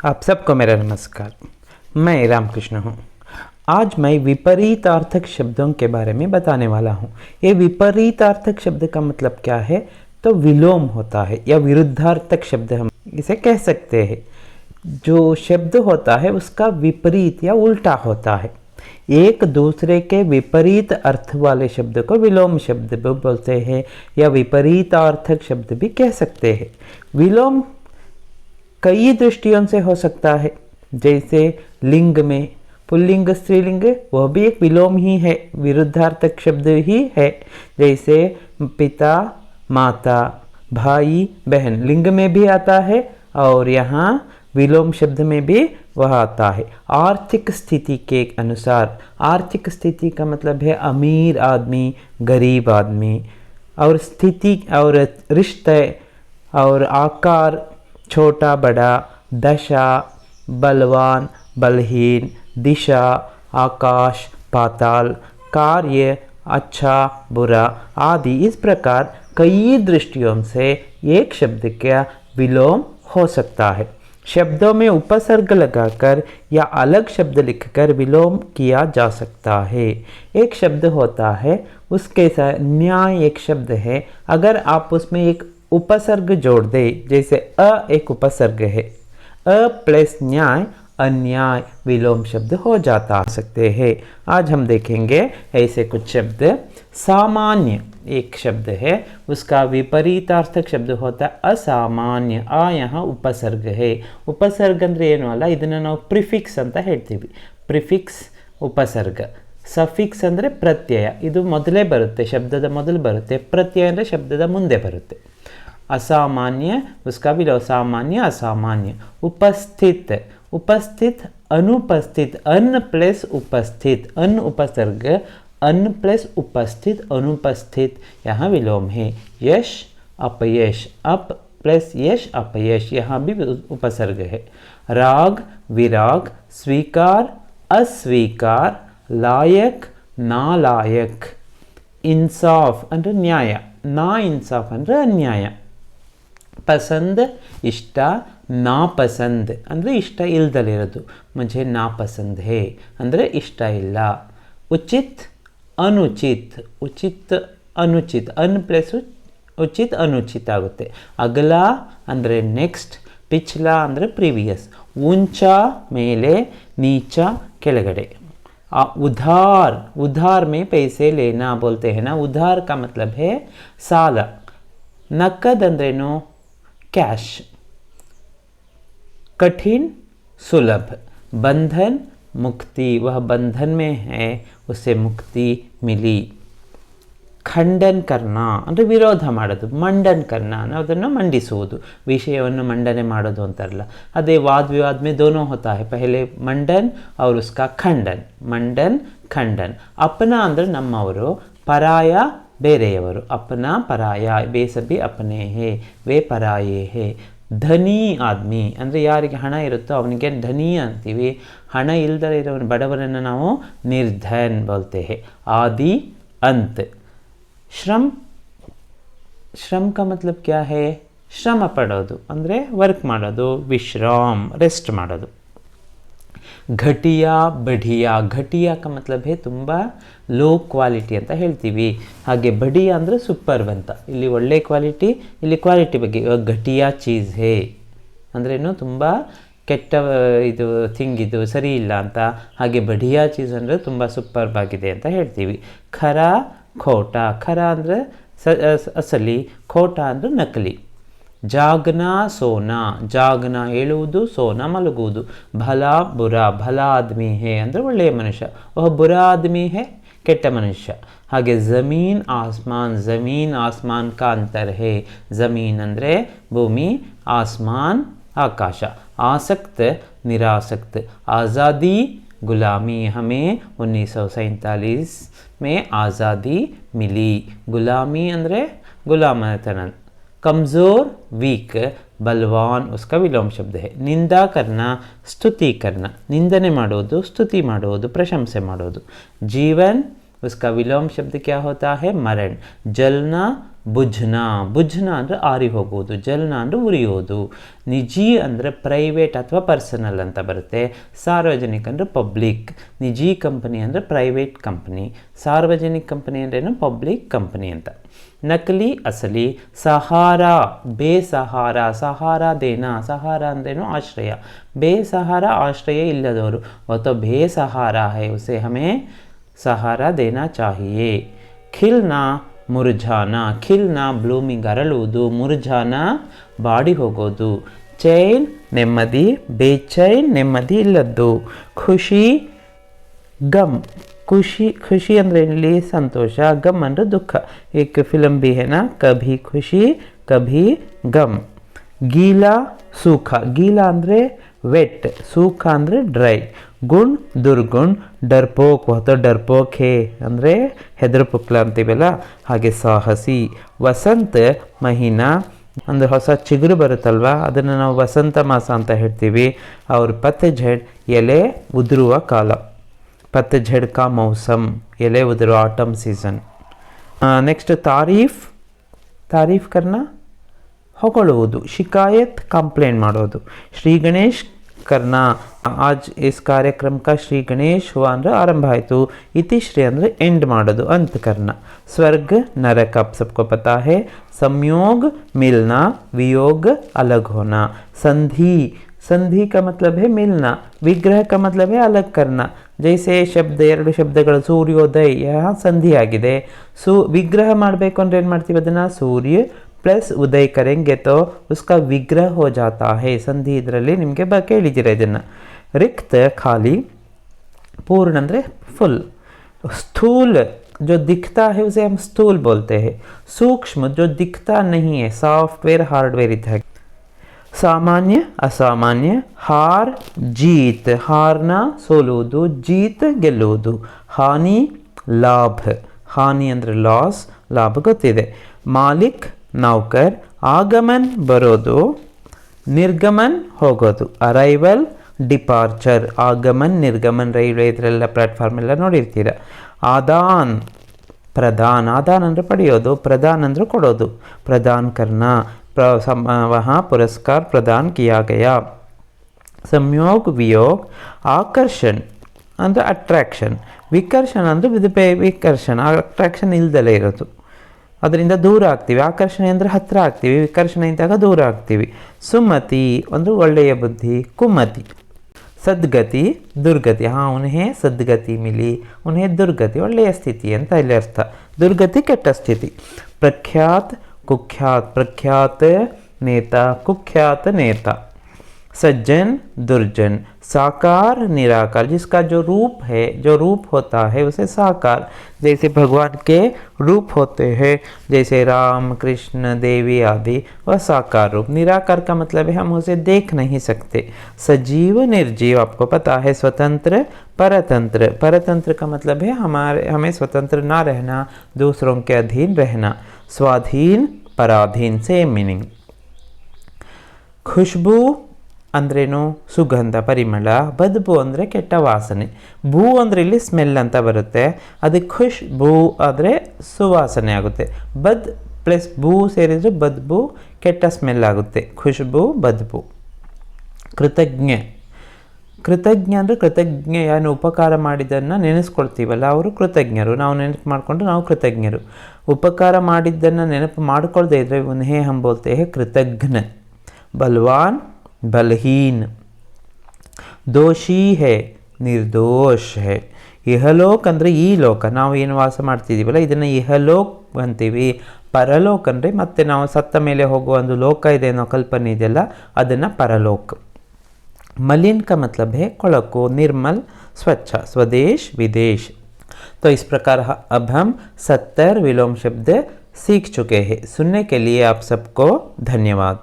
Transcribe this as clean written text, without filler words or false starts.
आप सबको मेरा नमस्कार। मैं रामकृष्ण हूँ। आज मैं विपरीतार्थक शब्दों के बारे में बताने वाला हूँ। ये विपरीतार्थक शब्द का मतलब क्या है? तो विलोम होता है या विरुद्धार्थक शब्द हम इसे कह सकते हैं। जो शब्द होता है उसका विपरीत या उल्टा होता है। एक दूसरे के विपरीत अर्थ वाले शब्द को विलोम शब्द भी बोलते हैं या विपरीतार्थक शब्द भी कह सकते हैं। विलोम कई दृष्टियों से हो सकता है, जैसे लिंग में पुल्लिंग स्त्रीलिंग, वह भी एक विलोम ही है, विरुद्धार्थक शब्द ही है। जैसे पिता माता, भाई बहन लिंग में भी आता है और यहाँ विलोम शब्द में भी वह आता है। आर्थिक स्थिति के अनुसार, आर्थिक स्थिति का मतलब है अमीर आदमी, गरीब आदमी, और स्थिति और रिश्ते और आकार, छोटा बड़ा, दशा, बलवान बलहीन, दिशा, आकाश पाताल, कार्य अच्छा बुरा आदि। इस प्रकार कई दृष्टियों से एक शब्द का विलोम हो सकता है। शब्दों में उपसर्ग लगाकर या अलग शब्द लिखकर विलोम किया जा सकता है। एक शब्द होता है, उसके साथ न्याय एक शब्द है, अगर आप उसमें एक उपसर्ग जोड़ दे, जैसे एक उपसर्ग है, प्लस न्याय अन्याय, विलोम शब्द हो जाता सकते हैं। आज हम देखेंगे ऐसे कुछ शब्द। सामान्य एक शब्द है, उसका विपरीतार्थक शब्द होता है असामान्य। यहाँ उपसर्ग है। उपसर्ग ಅಂದ್ರೆ ಏನು ಅಲ್ಲ, ಇದನ್ನು ನಾವು ಪ್ರಿಫಿಕ್ಸ್ ಅಂತ ಹೇಳ್ತೀವಿ। ಪ್ರಿಫಿಕ್ಸ್ ಉಪಸರ್ಗ। ಸಫಿಕ್ಸ್ ಅಂದರೆ ಪ್ರತ್ಯಯ, ಇದು ಮೊದಲೇ ಬರುತ್ತೆ, ಶಬ್ದದ ಮೊದಲು ಬರುತ್ತೆ। ಪ್ರತ್ಯಯ ಅಂದರೆ ಶಬ್ದದ ಮುಂದೆ ಬರುತ್ತೆ। असामान्य उसका भी सामान्य असामान्य। उपस्थित, उपस्थित अनुपस्थित, अन प्लस उपस्थित, अन उपसर्ग, अन प्लस उपस्थित अनुपस्थित, यहाँ विलोम है। यश अपयश, अप प्लस यश अपयश, यहाँ भी उपसर्ग है। राग विराग, स्वीकार अस्वीकार, लायक नालायक, इंसाफ ಅಂದರೆ ನ್ಯಾಯ, ನಾ ಇನ್ಸಾಫ್ ಅಂದರೆ ಅನ್ಯಾಯ। ಪಸಂದ್ ಇಷ್ಟ, ನಾಪಸಂದ್ ಅಂದರೆ ಇಷ್ಟ ಇಲ್ದಲಿರೋದು, ಮುझे ನಾಪಸಂದ್ ಹೇ ಅಂದರೆ ಇಷ್ಟ ಇಲ್ಲ। ಉಚಿತ್ ಅನುಚಿತ್, ಉಚಿತ್ ಅನುಚಿತ್, ಅನ್ ಪ್ಲಸ್ ಉಚಿತ್ ಅನುಚಿತ್ ಆಗುತ್ತೆ। ಅಗಲ ಅಂದರೆ ನೆಕ್ಸ್ಟ್, ಪಿಚ್ಲಾ ಅಂದರೆ ಪ್ರೀವಿಯಸ್, ऊंचा ಮೇಲೆ, नीचा ಕೆಳಗಡೆ। उधार, उधार में पैसे लेना बोलते हैं ना, उधार का मतलब है साल। नकद अंद्रेनो कैश। कठिन सुलभ, बंधन मुक्ति, वह बंधन में है उसे मुक्ति मिली। ಖಂಡನ್ ಕರ್ನ ಅಂದರೆ ವಿರೋಧ ಮಾಡೋದು, ಮಂಡನ್ ಕರ್ನ ಅದನ್ನು ಮಂಡಿಸುವುದು, ವಿಷಯವನ್ನು ಮಂಡನೆ ಮಾಡೋದು ಅಂತಾರಲ್ಲ, ಅದೇ ವಾದ ವಿವಾದ में दोनों होता है, पहले मंडन और उसका खंडन, मंडन खंडन। अपना ಅಂದರೆ ನಮ್ಮವರು, ಪರಾಯ ಬೇರೆಯವರು, अपना ಪರಾಯ, वे सभी अपने हैं, वे ಪರಾಯೇ हैं। ಧನಿ ಆದ್ಮಿ ಅಂದರೆ ಯಾರಿಗೆ ಹಣ ಇರುತ್ತೋ ಅವನಿಗೆ ಧನಿ ಅಂತೀವಿ, ಹಣ ಇಲ್ಲದೆ ಇರೋನು ಬಡವರನ್ನು ನಾವು ನಿರ್ಧನ್ बोलते हैं। आदि अंत। श्रम, श्रम का मतलब क्या है? ಶ್ರಮ ಪಡೋದು ಅಂದರೆ ವರ್ಕ್ ಮಾಡೋದು, ವಿಶ್ರಾಮ್ ರೆಸ್ಟ್ ಮಾಡೋದು। ಘಟಿಯಾ ಬಢಿಯಾ, ಘಟಿಯಾ का मतलब है ತುಂಬ ಲೋ ಕ್ವಾಲಿಟಿ ಅಂತ ಹೇಳ್ತೀವಿ, ಹಾಗೆ ಬಢಿಯಾ ಅಂದರೆ ಸೂಪರ್ ಅಂತ, ಇಲ್ಲಿ ಒಳ್ಳೆ ಕ್ವಾಲಿಟಿ, ಇಲ್ಲಿ ಕ್ವಾಲಿಟಿ ಬಗ್ಗೆ। ಘಟಿಯಾ ಚೀಸ್ ಹೇ ಅಂದ್ರೇನು ತುಂಬ ಕೆಟ್ಟ ಇದು ಥಿಂಗ್, ಇದು ಸರಿ ಇಲ್ಲ ಅಂತ, ಹಾಗೆ ಬಢಿಯಾ ಚೀಸ್ ಅಂದರೆ ತುಂಬ ಸೂಪರ್ಬ್ ಆಗಿದೆ ಅಂತ ಹೇಳ್ತೀವಿ। ಖರ ಖೋಟ, ಖರ ಅಂದರೆ ಅಸಲಿ, ಖೋಟ ಅಂದರೆ ನಕಲಿ। ಜಾಗನಾ ಸೋನಾ, ಜಾಗನಾ ಹೇಳುವುದು, ಸೋನಾ ಮಲಗುವುದು। ಭಲ ಬುರ, ಭಲ ಆದ್ಮಿ ಹೇ ಅಂದರೆ ಒಳ್ಳೆಯ ಮನುಷ್ಯ, ವಹ ಬುರ ಆದ್ಮಿ ಹೇ ಕೆಟ್ಟ ಮನುಷ್ಯ। ಹಾಗೆ ಜಮೀನ್ ಆಸ್ಮಾನ್, ಜಮೀನ್ ಆಸ್ಮಾನ್ ಕಾ ಅಂತರ್ ಹೇ, ಜಮೀನ್ ಅಂದರೆ ಭೂಮಿ, ಆಸ್ಮಾನ್ ಆಕಾಶ। आसक्त निरासक्त, आज़ादी गुलामी, हमें 1947 में आज़ादी मिली। गुलामी ಅಂದರೆ गुलामतन। कमज़ोर वीक, बलवान उसका विलोम शब्द है। निंदा करना स्तुति करना, निंदने ಮಾಡೋದು, ಸ್ತುತಿ ಮಾಡೋದು, ಪ್ರಶಂಸೆ ಮಾಡೋದು। जीवन उसका विलोम शब्द क्या होता है? मरण। जलना ಬುಜ್ನ, ಬುಜ್ನ ಅಂದರೆ ಆರಿ ಹೋಗುವುದು, ಜಲ್ನ ಅಂದರೆ ಉರಿಯೋದು. ನಿಜಿ ಅಂದರೆ ಪ್ರೈವೇಟ್ ಅಥವಾ ಪರ್ಸನಲ್ ಅಂತ ಬರುತ್ತೆ. ಸಾರ್ವಜನಿಕ ಅಂದರೆ ಪಬ್ಲಿಕ್. ನಿಜಿ ಕಂಪನಿ ಅಂದರೆ ಪ್ರೈವೇಟ್ ಕಂಪನಿ, ಸಾರ್ವಜನಿಕ ಕಂಪನಿ ಅಂದ್ರೇನು? ಪಬ್ಲಿಕ್ ಕಂಪನಿ ಅಂತ. ನಕಲಿ ಅಸಲಿ. ಸಹಾರಾ ಬೇಸಹಾರ, ಸಹಾರ ದೇನಾ, ಸಹಾರ ಅಂದ್ರೇನು? ಆಶ್ರಯ. ಬೇಸಹಾರ ಆಶ್ರಯ ಇಲ್ಲದವರು, ಅಥವಾ ಬೇಸಹಾರ ಹೈ ಉಸೆ ಹಮೇ ಸಹಾರ ದೇನಾ ಚಾಹಿಯೇ. ಖಿಲ್ನಾ ಮುರ್ಜಾನ, ಖಿಲ್ನ ಬ್ಲೂಮಿಂಗ್ ಅರಳುವುದು, ಮುರ್ಜಾನ ಬಾಡಿ ಹೋಗೋದು. ಚೈನ್ ನೆಮ್ಮದಿ, ಬೇಚೈನ್ ನೆಮ್ಮದಿ ಇಲ್ಲದ್ದು. ಖುಷಿ ಗಮ್, ಖುಷಿ ಖುಷಿ ಅಂದರೆ ಇಲ್ಲಿ ಸಂತೋಷ, ಗಮ್ ಅಂದರೆ ದುಃಖ. ಏಕ್ ಫಿಲಮ್ ಬಿ ಹೇ ನಾ, ಕಭಿ ಖುಷಿ ಕಭಿ ಗಮ್. ಗೀಲಾ ಸೂಖ, ಗೀಲಾ ಅಂದರೆ ವೆಟ್, ಸೂಖ ಅಂದರೆ ಡ್ರೈ. ಗುಣ್ ದುರ್ಗುಣ್. ಡರ್ಪೋಕ್ ಬಹುತ ಡರ್ಪೋಕ್ ಹೇ ಅಂದರೆ ಹೆದರು ಪುಕ್ಲ ಅಂತೀವಲ್ಲ ಹಾಗೆ ಸಾಹಸಿ. ವಸಂತ ಮಹಿನಾ ಅಂದರೆ ಹೊಸ ಚಿಗುರು ಬರುತ್ತಲ್ವ, ಅದನ್ನು ನಾವು ವಸಂತ ಮಾಸ ಅಂತ ಹೇಳ್ತೀವಿ. ಅವ್ರ ಪತ್ತೆಝಡ್ ಎಲೆ ಉದುರುವ ಕಾಲ, ಪತ್ತೆಝಡ್ ಕಾ ಮೌಸಮ್, ಎಲೆ ಉದುರುವ ಆಟಮ್ ಸೀಸನ್. ನೆಕ್ಸ್ಟ್ ತಾರೀಫ್, ತಾರೀಫ್ ಕರ್ನ ಹೊಗಳುವುದು. ಶಿಕಾಯತ್ ಕಂಪ್ಲೇಂಟ್ ಮಾಡೋದು. ಶ್ರೀ ಗಣೇಶ್ करना, आज इस कार्यक्रम का श्री गणेश हुआ ಅಂದರೆ ಆರಂಭ ಆಯಿತು. ಇತಿಶ್ರೀ ಅಂದರೆ ಎಂಡ್ ಮಾಡೋದು, अंत करना. स्वर्ग नरक आप सबको पता है. संयोग मिलना, वियोग अलग होना. संधि, संधि का मतलब है मिलना, विग्रह का मतलब है अलग करना. जैसे ಶಬ್ದ, ಎರಡು ಶಬ್ದಗಳು ಸೂರ್ಯೋದಯ, यहाँ ಸಂಧಿ ಆಗಿದೆ. ವಿಗ್ರಹ ಮಾಡಬೇಕು ಅಂದರೆ ಏನು ಮಾಡ್ತೀವಿ? ಅದನ್ನು ಸೂರ್ಯ प्लस उदय करेंगे तो उसका विग्रह हो जाता है. संधि ಇದರಲ್ಲಿ ನಿಮಗೆ ಕೇಳಿದ್ದೀರಾ ಇದನ್ನು. रिक्त खाली. पूर्ण ಅಂದರೆ फुल. स्थूल जो दिखता है उसे हम स्थूल बोलते हैं. सूक्ष्म जो दिखता नहीं है, सॉफ्टवेयर हार्डवेयर इत्यादि. ಸಾಮಾನ್ಯ ಅಸಾಮಾನ್ಯ. ಹಾರ್ ಜೀತ್, ಹಾರ್ನ ಸೋಲುವುದು, ಜೀತ್ ಗೆಲ್ಲುವುದು. ಹಾನಿ ಲಾಭ, ಹಾನಿ ಅಂದರೆ ಲಾಸ್, ಲಾಭ ಗೊತ್ತಿದೆ. ಮಾಲಿಕ್ ನೌಕರ್. ಆಗಮನ್ ಬರೋದು, ನಿರ್ಗಮನ್ ಹೋಗೋದು. ಅರೈವಲ್ ಡಿಪಾರ್ಚರ್, ಆಗಮನ್ ನಿರ್ಗಮನ್ ರೈಲ್ವೆ ಇದರೆಲ್ಲ ಪ್ಲಾಟ್ಫಾರ್ಮ್ ಎಲ್ಲ ನೋಡಿರ್ತೀರ. ಆದಾನ್ ಪ್ರದಾನ್, ಆದಾನ್ ಅಂದರೆ ಪಡೆಯೋದು, ಪ್ರದಾನ್ ಅಂದರೆ ಕೊಡೋದು. ಪ್ರದಾನ್ ಕರ್ನಾ, वहाँ पुरस्कार प्रदान किया गया. संयोग वियोग. आकर्षण ಅಂದರೆ ಅಟ್ರಾಕ್ಷನ್, ವಿಕರ್ಷಣ ಅಂದರೆ ವಿಕರ್ಷಣ, ಅಟ್ರಾಕ್ಷನ್ ಇಲ್ದಲೇ ಇರೋದು, ಅದರಿಂದ ದೂರ ಆಗ್ತೀವಿ. ಆಕರ್ಷಣೆ ಅಂದರೆ ಹತ್ತಿರ ಆಗ್ತೀವಿ, ವಿಕರ್ಷಣೆ ಇದ್ದಾಗ ದೂರ ಆಗ್ತೀವಿ. ಸುಮತಿ ಅಂದರೆ ಒಳ್ಳೆಯ ಬುದ್ಧಿ, ಕುಮತಿ. ಸದ್ಗತಿ ದುರ್ಗತಿ, ಹಾಂ ಉನ್ಹೇ ಸದ್ಗತಿ ಮಿಲಿ, ಉನ್ಹೇ ದುರ್ಗತಿ ಒಳ್ಳೆಯ ಸ್ಥಿತಿ ಅಂತ ಇಲ್ಲಿ ಅರ್ಥ. ದುರ್ಗತಿ ಕೆಟ್ಟ ಸ್ಥಿತಿ. ಪ್ರಖ್ಯಾತ್ कुख्यात, प्रख्यात नेता, कुख्यात नेता. सज्जन दुर्जन. साकार निराकार, जिसका जो रूप है, जो रूप होता है उसे साकार, जैसे भगवान के रूप होते हैं, जैसे राम कृष्ण देवी आदि, वह साकार रूप. निराकार का मतलब है हम उसे देख नहीं सकते. सजीव निर्जीव आपको पता है. स्वतंत्र परतंत्र, परतंत्र का मतलब है हमें स्वतंत्र ना रहना, दूसरों के अधीन रहना. स्वाधीन पराधीन, सेम मीनिंग. ಖುಷ್ಬು ಅಂದ್ರೇನು? ಸುಗಂಧ, ಪರಿಮಳ. ಬದ್ಬು ಅಂದರೆ ಕೆಟ್ಟ ವಾಸನೆ. ಭೂ ಅಂದರೆ ಇಲ್ಲಿ ಸ್ಮೆಲ್ ಅಂತ ಬರುತ್ತೆ, ಅದಕ್ಕೆ ಖುಷ್ಬು ಆದರೆ ಸುವಾಸನೆ ಆಗುತ್ತೆ. ಬದ್ ಪ್ಲಸ್ ಭೂ ಸೇರಿದರೆ ಬದ್ಬು, ಕೆಟ್ಟ ಸ್ಮೆಲ್ ಆಗುತ್ತೆ. ಖುಷ್ಬು ಬದ್ಬು. ಕೃತಜ್ಞ, ಕೃತಜ್ಞ ಅಂದರೆ ಕೃತಜ್ಞ, ಏನು ಉಪಕಾರ ಮಾಡಿದ್ದನ್ನು ನೆನೆಸ್ಕೊಳ್ತೀವಲ್ಲ ಅವರು ಕೃತಜ್ಞರು. ನಾವು ನೆನಪು ಮಾಡಿಕೊಂಡು ನಾವು ಕೃತಜ್ಞರು. ಉಪಕಾರ ಮಾಡಿದ್ದನ್ನು ನೆನಪು ಮಾಡಿಕೊಳ್ಳದೆ ಇದ್ದರೆ ಉನ್ಹೇ ಹಮ್ ಬೋಲ್ತೆ ಹೈ ಕೃತಜ್ಞ. ಬಲ್ವಾನ್ ಬಲಹೀನ್. ದೋಷಿ ಹೇ ನಿರ್ದೋಷ್ ಹೇ. ಇಹಲೋಕ್ ಅಂದರೆ ಈ ಲೋಕ, ನಾವು ಏನು ವಾಸ ಮಾಡ್ತಿದ್ದೀವಲ್ಲ ಇದನ್ನು ಇಹಲೋಕ್ ಅಂತೀವಿ. ಪರಲೋಕ್ ಅಂದರೆ ಮತ್ತೆ ನಾವು ಸತ್ತ ಮೇಲೆ ಹೋಗುವ ಒಂದು ಲೋಕ ಇದೆ ಅನ್ನೋ ಕಲ್ಪನೆ ಇದೆಯಲ್ಲ, ಅದನ್ನು ಪರಲೋಕ್. मलिन का मतलब है कोड़को, निर्मल स्वच्छ. स्वदेश विदेश. तो इस प्रकार अब हम 70 विलोम शब्द सीख चुके हैं. सुनने के लिए आप सबको धन्यवाद.